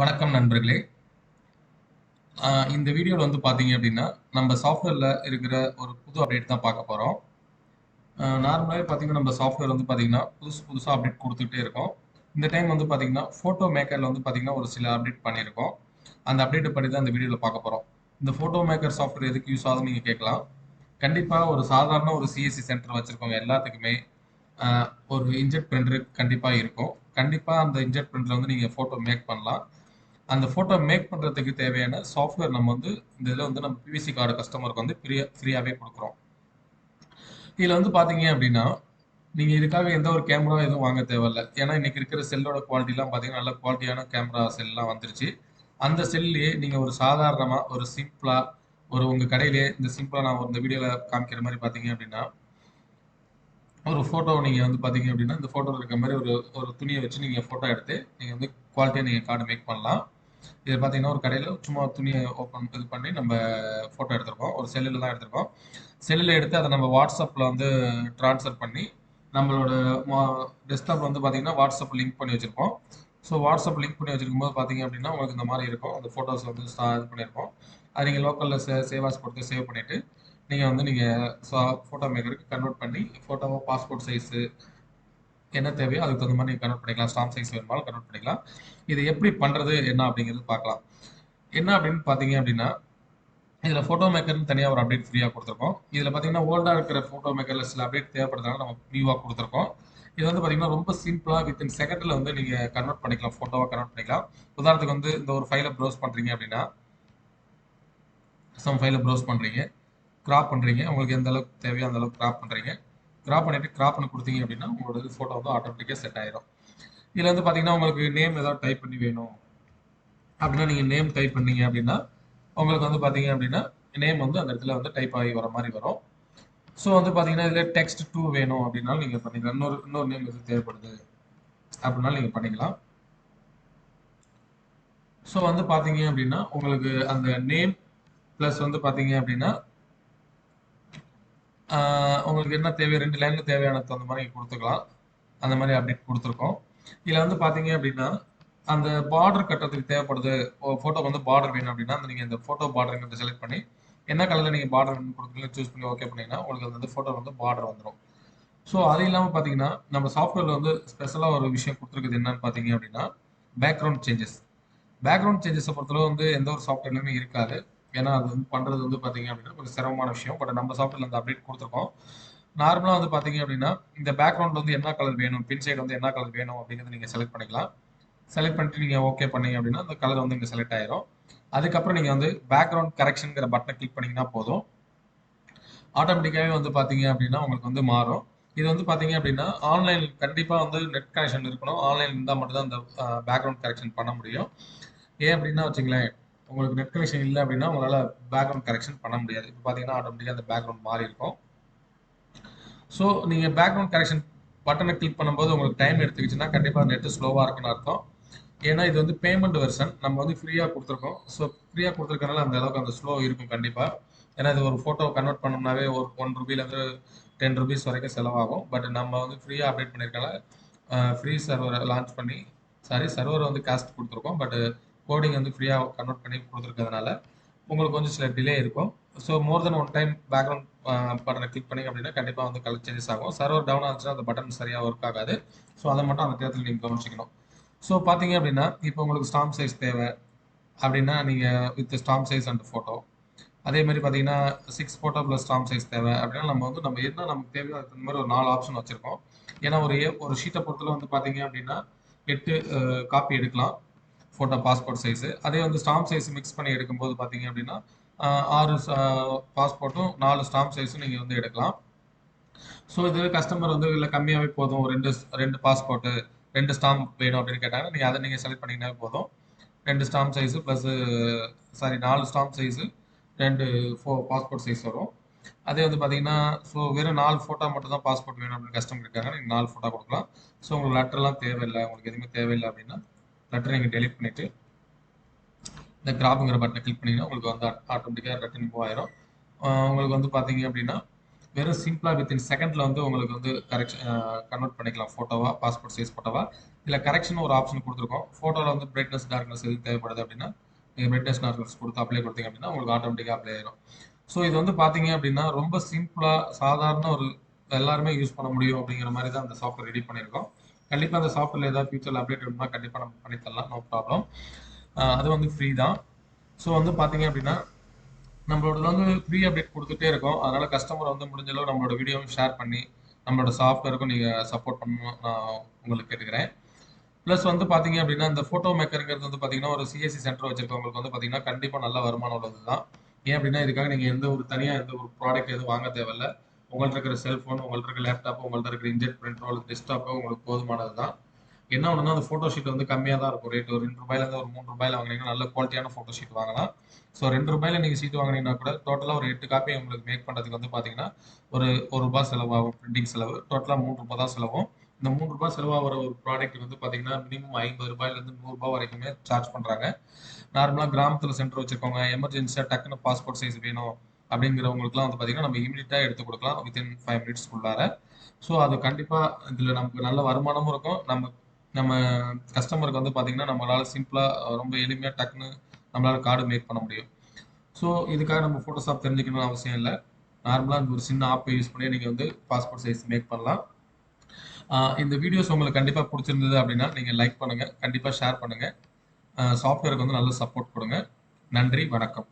வணக்கம் நண்பர்களே. இந்த வீடியோல வந்து பார்த்தீங்க அப்படின்னா, நம்ம சாஃப்ட்வேர்ல இருக்கிற ஒரு புது அப்டேட் தான் பார்க்க போறோம். நார்மலாவே பார்த்தீங்கன்னா, நம்ம சாஃப்ட்வேர் வந்து பார்த்தீங்கன்னா, புதுசா அப்டேட் குடுத்துட்டே இருக்கோம். இந்த டைம் வந்து பார்த்தீங்கன்னா, ஃபோட்டோ மேக்கர்ல வந்து பார்த்தீங்கன்னா, ஒரு சில அப்டேட் பண்ணியிருக்கோம். அந்த அப்டேட்ட பத்தி தான் இந்த வீடியோல பார்க்க போறோம். இந்த ஃபோட்டோ மேக்கர் சாஃப்ட்வேர் எதுக்கு யூஸ் ஆகுதுன்னு நீங்க கேட்கலாம். கண்டிப்பா ஒரு சாதாரண ஒரு சிஎஸ்சி சென்டர் வச்சிருக்கவங்க எல்லாத்துக்குமே, அ ஒரு இன்க்ஜெட் பிரிண்டர் கண்டிப்பா இருக்கும். கண்டிப்பா அந்த இன்க்ஜெட் பிரிண்டர்ல வந்து நீங்க ஃபோட்டோ மேக் பண்ணலாம். அந்த ஃபோட்டோ மேக் பண்றதுக்கு தேவையான சாஃப்ட்வேர் நம்ம வந்து இந்த இதில வந்து நம்ம பிவிசி கார்டு கஸ்டமருக்கு வந்து ஃப்ரீயாவே குடுக்குறோம். இதில வந்து பார்த்தீங்க அப்டின்னா, நீங்க இதுக்காக எந்த ஒரு கேமரா எதுவும் வாங்க தேவையில்ல. ஏன்னா, இன்னைக்கு இருக்கிற செல்லோட குவாலிட்டிலாம் பார்த்தீங்கன்னா, நல்ல குவாலிட்டியான கேமரா செல்லாம் வந்துருச்சு. அந்த செல்லுலயே நீங்க ஒரு சாதாரணமா, ஒரு சிம்பிளா, ஒரு உங்க கடையிலேயே இந்த சிம்பிளா நான் இந்த வீடியோல காமிக்கிற மாரி பார்த்தீங்க அப்டின்னா, ஒரு ஃபோட்டோ நீங்க வந்து பார்த்தீங்க அப்டின்னா, இந்த ஃபோட்டோல இருக்க மாரி ஒரு ஒரு துணிய வச்சு நீங்க ஃபோட்டோ எடுத்து, நீங்க வந்து குவாலிட்டியா நீங்க கார்டு மேக் பண்ணலாம். இது பார்த்தீங்கன்னா, ஒரு கடையில சும்மா துணிய இது பண்ணி நம்ம ஃபோட்டோ எடுத்திருக்கோம். ஒரு செல்லுல தான் எடுத்திருக்கோம். செல்லுல எடுத்து அத நம்ம WhatsAppல வந்து ட்ரான்ஸ்ஃபர் பண்ணி, நம்மளோட மொ டெஸ்க்டாப்ல வந்து பார்த்தீங்கன்னா, WhatsApp லிங்க் பண்ணி வச்சிருப்போம். ஸோ WhatsApp லிங்க் பண்ணி வச்சிருக்கும்போது பார்த்தீங்க அப்டின்னா, உங்களுக்கு இந்த மாரி இருக்கும். அந்த ஃபோட்டோஸ் வந்து இது பண்ணியிருப்போம். அது நீங்க லோக்கல்ல சேவ் ஆஸ் கொடுத்து சேவ் பண்ணிட்டு, நீங்க ஃபோட்டோ மேக்கருக்கு கன்வெர்ட் பண்ணி, ஃபோட்டோவா பாஸ்போர்ட் சைஸு என்ன தேவையோ அதுக்கு தகுந்த மாரி நீங்க கன்வெர்ட் பண்ணிக்கலாம். ஸ்டாம்ப் சைஸ் வேணுமானாலும் கன்வெர்ட் பண்ணிக்கலாம். இத எப்படி பண்றது என்ன அப்படிங்கிறது பார்க்கலாம். என்ன அப்படின்னு பார்த்தீங்க அப்படின்னா, இதுல ஃபோட்டோ மேக்கர்ன்னு தனியா ஒரு அப்டேட் ஃப்ரீயா குடுத்துருக்கோம். இதுல பார்த்தீங்கன்னா, ஓல்டா இருக்கிற ஃபோட்டோ மேக்கர்ல சில அப்டேட் தேவைப்படுறதுனால நம்ம நியூவா குடுத்துருக்கோம். இது வந்து பார்த்தீங்கன்னா, ரொம்ப சிம்பிளா வித்தின் செகண்ட்ல வந்து நீங்க கன்வெர்ட் பண்ணிக்கலாம். ஃபோட்டோவா கன்வெர்ட் பண்ணிக்கலாம். உதாரணத்துக்கு வந்து இந்த ஒரு ஃபைல ப்ரௌஸ் பண்றீங்க அப்படின்னா, ஃபைல ப்ரௌஸ் பண்றீங்க. கிராப் பண்றீங்க. உங்களுக்கு எந்த அளவுக்கு தேவையோ அந்த அளவுக்கு கிராப் பண்றீங்க. கிராப் பண்ணிட்டு கிராப்ன்னு குடுத்தீங்க அப்படின்னா, உங்களோட ஃபோட்டோ வந்து ஆட்டோமேட்டிக்கா செட் ஆயிரும். இதுல வந்து பார்த்தீங்கன்னா, உங்களுக்கு நேம் ஏதாவது டைப் பண்ணி வேணும் அப்படின்னா, நீங்க நேம் டைப் பண்ணீங்க அப்படின்னா, உங்களுக்கு வந்து பார்த்தீங்க அப்படின்னா, நேம் வந்து அந்த இடத்துல வந்து டைப் ஆகி வர மாரி வரும். ஸோ வந்து பார்த்தீங்கன்னா, இதுல டெக்ஸ்ட் டூ வேணும் அப்படின்னாலும் நீங்க பண்ணிக்கலாம். இன்னொரு நேம் எதுவும் தேவைப்படுது அப்படின்னாலும் நீங்க பண்ணிக்கலாம். ஸோ வந்து பார்த்தீங்க அப்படின்னா, உங்களுக்கு அந்த நேம் பிளஸ் வந்து பார்த்தீங்க அப்படின்னா, உங்களுக்கு என்ன தேவையோ 2 லைன்ல தேவையானது தகுந்த மாரி நீங்க குடுத்துக்கலாம். அந்த மாரி அப்டேட் குடுத்துருக்கோம். இதுல வந்து பார்த்தீங்க அப்படின்னா, அந்த பார்டர் கட்டுறதுக்கு தேவைப்படுது. ஃபோட்டோக்கு வந்து பார்டர் வேணும் அப்படின்னா, நீங்க இந்த ஃபோட்டோ பார்டர்ங்கிறத செலக்ட் பண்ணி, என்ன கலர்ல நீங்க பார்டர் வேணும்னு குடுக்குறீங்களோ சூஸ் பண்ணி ஓகே பண்ணீங்கன்னா, உங்களுக்கு அது வந்து ஃபோட்டோல வந்து பார்டர் வந்துரும். ஸோ அது இல்லாம பார்த்தீங்கன்னா, நம்ம சாஃப்ட்வேர்ல வந்து ஸ்பெஷலா ஒரு விஷயம் குடுத்துருக்குது என்னன்னு பார்த்தீங்க அப்படின்னா, பேக்கிரவுண்ட் சேஞ்சஸ். பேக்கிரவுண்ட் சேஞ்சஸ பொறுத்தளவு வந்து எந்த ஒரு சாஃப்ட்வேர்லயுமே இருக்காது. ஏன்னா, அது வந்து பண்றது வந்து பார்த்தீங்க அப்படின்னா, கொஞ்சம் சிரமமான விஷயம். பட் நம்ம சாஃப்ட்வேர்ல அந்த அப்டேட் குடுத்துருக்கோம். நார்மலா வந்து பார்த்தீங்க அப்படின்னா, இந்த பேக்கிரவுண்ட் வந்து என்ன கலர் வேணும், பின் சைடு வந்து என்ன கலர் வேணும் அப்படிங்கிறத நீங்க செலக்ட் பண்ணிக்கலாம். செலக்ட் பண்ணிட்டு நீங்க ஓகே பண்ணீங்க அப்படின்னா, அந்த கலர் வந்து இங்க செலக்ட் ஆயிரும். அதுக்கப்புறம் நீங்க வந்து பேக்கிரவுண்ட் கரெக்ஷன்ங்கிற பட்டன கிளிக் பண்ணீங்கன்னா போதும். ஆட்டோமேட்டிக்காவே வந்து பார்த்தீங்க அப்படின்னா, உங்களுக்கு வந்து மாறும். இது வந்து பார்த்தீங்க அப்படின்னா, ஆன்லைன் கண்டிப்பா வந்து நெட் கனெக்ஷன் இருக்கணும். ஆன்லைன் இருந்தா மட்டும் தான் இந்த பேக்கிரவுண்ட் கரெக்ஷன் பண்ண முடியும். ஏன் அப்படின்னா வச்சுங்களேன், உங்களுக்கு நெட் கனெக்ஷன் இல்ல அப்படின்னா, உங்களால பேக்கிரவுண்ட் கரெக்ஷன் பண்ண முடியாது. இப்ப பார்த்தீங்கன்னா, ஆட்டோமேட்டிக்கா அந்த பேக்கிரவுண்ட் மாறி இருக்கும். ஸோ, நீங்க பேக்கிரவுண்ட் கரெக்ஷன் பட்டன கிளிக் பண்ணும்போது உங்களுக்கு டைம் எடுத்துக்கிச்சுன்னா, கண்டிப்பா நெட் ஸ்லோவா இருக்குன்னு அர்த்தம். ஏன்னா, இது வந்து பேமெண்ட் வெர்ஷன். நம்ம வந்து ஃப்ரீயா குடுத்துருக்கோம். ஸோ, ஃப்ரீயா குடுத்துருக்கனால அந்த அளவுக்கு அந்த ஸ்லோ இருக்கும் கண்டிப்பா. ஏன்னா, இது ஒரு ஃபோட்டோ கன்வெர்ட் பண்ணோம்னாவே ஒரு ₹1 ₹10 வரைக்கும் செலவாகும். பட் நம்ம வந்து ஃப்ரீயா அப்டேட் பண்ணியிருக்கனால, ஃப்ரீ சர்வர லான்ச் பண்ணி சர்வர் வந்து காஸ்ட் குடுத்துருக்கோம். பட் கோடிங் வந்து ஃப்ரீயா கன்வெர்ட் பண்ணி குடுத்துருக்கிறதுனால, உங்களுக்கு கொஞ்சம் சில டிலே இருக்கும். ஸோ, மோர் தென் ஒன் டைம் பேக்கிரவுண்ட் பட்டன கிளிக் பண்ணீங்க அப்படின்னா, கண்டிப்பா வந்து கலர் சேஞ்சஸ் ஆகும். சர்வர் டவுன் ஆச்சுன்னா, அந்த பட்டன் சரியா ஒர்க் ஆகாது. ஸோ, அத மட்டும் அந்த நேரத்துல நீங்க கவனிச்சுக்கணும். ஸோ பார்த்தீங்க அப்படின்னா, இப்போ உங்களுக்கு ஸ்டாம்ப் சைஸ் தேவை அப்படின்னா, நீங்க with stamp size and photo. அதே மாரி பார்த்தீங்கன்னா, 6 ஃபோட்டோ பிளஸ் ஸ்டாம்ப் சைஸ் தேவை அப்படின்னா, நம்ம என்ன நமக்கு தேவையோ அதுக்கு தகுந்த மாரி ஒரு 4 ஆப்ஷன் வச்சிருக்கோம். ஏன்னா ஒரு ஷீட்ட பொறுத்தளவு வந்து பார்த்தீங்க அப்படின்னா, 8 காப்பி எடுக்கலாம். Photo passport size. அதே வந்து ஸ்டாம்ப் சைஸ் மிக்ஸ் பண்ணி எடுக்கும்போது பார்த்தீங்க அப்படின்னா, அ 6 பாஸ்போர்ட்டும் 4 ஸ்டாம்ப் சைஸும் நீங்க வந்து எடுக்கலாம். ஸோ இதுவே கஸ்டமர் வந்து இல்ல கம்மியாவே போதும். 2 பாஸ்போர்ட்டு, 2 ஸ்டாம்ப் வேணும் அப்படின்னு கேட்டாங்கன்னா, நீங்க செலக்ட் பண்ணீங்கன்னாவே போதும். 2 stamp size plus 4 stamp size 2 passport size வரும். அதே வந்து பார்த்தீங்கன்னா, ஸோ வெறும் 4 ஃபோட்டோ மட்டும் தான் பாஸ்போர்ட் வேணும் அப்படின்னு கஸ்டமர் இருக்காங்க. நீங்க 4 ஃபோட்டோ குடுக்கலாம். ஸோ உங்களுக்கு லெட்டர்லாம் தேவையில்ல. உங்களுக்கு எதுவுமே தேவையில்ல அப்படின்னா, லெட்டர நீங்க டெலீட் பண்ணிட்டு, இந்த கிராப்ங்கிற பட்டன கிளிக் பண்ணீங்கன்னா, உங்களுக்கு வந்து ஆட்டோமேட்டிக்கா ரிட்டர்ன் மூவ் ஆயிரும். உங்களுக்கு வந்து பார்த்தீங்க அப்படின்னா, வெறும் சிம்பிளா வித்தின் செகண்ட்ல வந்து உங்களுக்கு வந்து கரெக்ஷன் கன்வெர்ட் பண்ணிக்கலாம் ஃபோட்டோவா, பாஸ்போர்ட் சைஸ் ஃபோட்டோவா. இல்ல கரெக்ஷன் ஒரு ஆப்ஷன் குடுத்துருக்கோம். ஃபோட்டோல வந்து பிரைட்னஸ், டார்க்னஸ் எது தேவைப்படுது அப்படின்னா, நீங்க பிரைட்னஸ், டார்க்னஸ் குடுத்து அப்ளை குடுத்தீங்க அப்படின்னா, உங்களுக்கு ஆட்டோமேட்டிக்கா அப்ளை ஆயிரும். ஸோ இது வந்து பார்த்தீங்க அப்படின்னா, ரொம்ப சிம்பிளா சாதாரண ஒரு எல்லாருமே யூஸ் பண்ண முடியும் அப்படிங்கிற மாரி தான் அந்த சாஃப்ட்வேர் ரெடி பண்ணியிருக்கோம். கண்டிப்பா அந்த சாஃப்ட்வேர்ல ஏதாவது ஃபியூச்சர்ல அப்டேட் வேணும்னா கண்டிப்பா நம்ம பண்ணி தரலாம். No problem. அது வந்து ஃப்ரீ தான். ஸோ வந்து பார்த்தீங்க அப்படின்னா, நம்மளோடது வந்து ஃப்ரீ அப்டேட் குடுத்துட்டே இருக்கோம். அதனால கஸ்டமர் வந்து முடிஞ்ச அளவு நம்மளோட வீடியோவும் ஷேர் பண்ணி, நம்மளோட சாஃப்ட்வேருக்கும் நீங்க சப்போர்ட் பண்ணணும்னு நான் உங்களுக்கு கேட்டுக்கிறேன். பிளஸ் வந்து பார்த்தீங்க அப்படின்னா, இந்த ஃபோட்டோ மேக்கர்ங்கிறது வந்து பார்த்தீங்கன்னா, ஒரு சிஎஸ்சி சென்டர் வச்சிருக்கவங்களுக்கு வந்து பார்த்தீங்கன்னா, கண்டிப்பா நல்ல வருமானம் உள்ளது தான். ஏன் அப்படின்னா, இதுக்காக நீங்க தனியா எந்த ஒரு ப்ராடக்ட் எதுவும் வாங்க தேவையில்ல. உங்கள்ட்ட இருக்கிற செல்ஃபோன், உங்கள்ட்ட இருக்கிற லேப்டாப், உங்கள்ட்ட இருக்கிற இன்ஜெட் பிரிண்டரோ அல்லது டெஸ்க்டாப்போ உங்களுக்கு போதுமானது தான். என்ன ஒண்ணுன்னா, அந்த ஃபோட்டோ ஷீட் வந்து கம்மியா தான் இருக்கும். ரேட் ஒரு ரூ. 2லேருந்து ஒரு ரூ. 3 வாங்குனீங்கன்னா, நல்ல குவாலிட்டியான ஃபோட்டோ ஷீட் வாங்கலாம். ஸோ ரூ. 2 நீங்க ஷீட் வாங்குனீங்கன்னா கூட, டோட்டலா ஒரு 8 காப்பி உங்களுக்கு மேக் பண்றதுக்கு வந்து பார்த்தீங்கன்னா, ஒரு ரூ. 1 செலவாகும் பிரிண்டிங் செலவு. டோட்டலா ரூ. 3 தான் செலவும். இந்த ரூ. 3 செலவாகுற ஒரு ப்ராடக்ட் வந்து பார்த்தீங்கன்னா, மினிமம் ரூ. 50லேருந்து ரூ. 100 வரைக்குமே சார்ஜ் பண்றாங்க. நார்மலா கிராமத்துல சென்டர் வச்சிருக்கவங்க, எமர்ஜென்சியா டக்குனு பாஸ்போர்ட் சைஸ் வேணும் அப்படிங்கிறவங்களுக்குலாம் வந்து பார்த்தீங்கன்னா, நம்ம இமிடியட்டா எடுத்து குடுக்கலாம். வித்தின் 5 மினிட்ஸ்க்குள்ளார. ஸோ அது கண்டிப்பா இதுல நமக்கு நல்ல வருமானமும் இருக்கும். நம்ம நம்ம கஸ்டமருக்கு வந்து பார்த்தீங்கன்னா, நம்மளால சிம்பிளா ரொம்ப எளிமையா டக்குன்னு நம்மளால கார்டு மேக் பண்ண முடியும். ஸோ இதுக்காக நம்ம ஃபோட்டோஷாப் தெரிஞ்சுக்கணும்னு அவசியம் இல்ல. நார்மலா இந்த ஒரு சின்ன ஆப்ப யூஸ் பண்ணி நீங்க வந்து பாஸ்போர்ட் சைஸ் மேக் பண்ணலாம். இந்த வீடியோஸ் உங்களுக்கு கண்டிப்பா புடிச்சிருந்தது அப்படின்னா, நீங்க லைக் பண்ணுங்க. கண்டிப்பா ஷேர் பண்ணுங்க. சாஃப்ட்வேருக்கு வந்து நல்ல சப்போர்ட் குடுங்க. நன்றி, வணக்கம்.